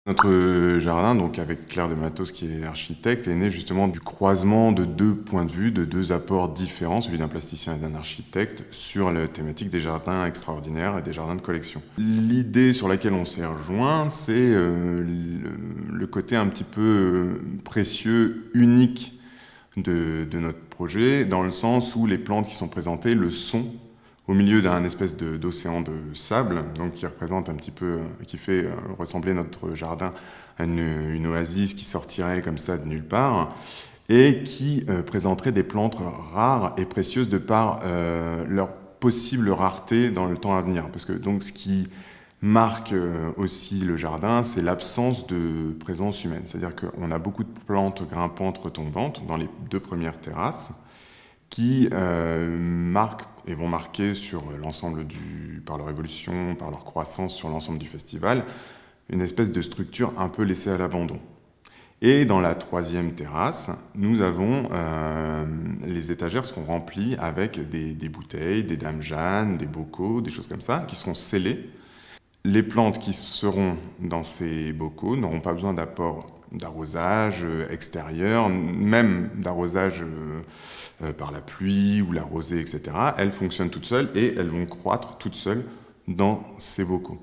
Notre jardin, donc avec Claire de Matos qui est architecte, est né justement du croisement de deux points de vue, de deux apports différents, celui d'un plasticien et d'un architecte, sur la thématique des jardins extraordinaires et des jardins de collection. L'idée sur laquelle on s'est rejoint, c'est le côté un petit peu précieux, unique de notre projet, dans le sens où les plantes qui sont présentées le sont au milieu d'un espèce d'océan de sable, donc qui représente un petit peu, qui fait ressembler notre jardin à une oasis qui sortirait comme ça de nulle part, et qui présenterait des plantes rares et précieuses de par leur possible rareté dans le temps à venir. Parce que donc ce qui marque aussi le jardin, c'est l'absence de présence humaine. C'est-à-dire qu'on a beaucoup de plantes grimpantes retombantes dans les deux premières terrasses, qui marquent et vont marquer sur l'ensemble par leur évolution, par leur croissance sur l'ensemble du festival, une espèce de structure un peu laissée à l'abandon. Et dans la troisième terrasse, nous avons les étagères seront remplies avec des bouteilles, des dames Jeanne, des bocaux, des choses comme ça, qui seront scellées. Les plantes qui seront dans ces bocaux n'auront pas besoin d'apport d'arrosage extérieur, même d'arrosage par la pluie ou la rosée, etc. Elles fonctionnent toutes seules et elles vont croître toutes seules dans ces bocaux.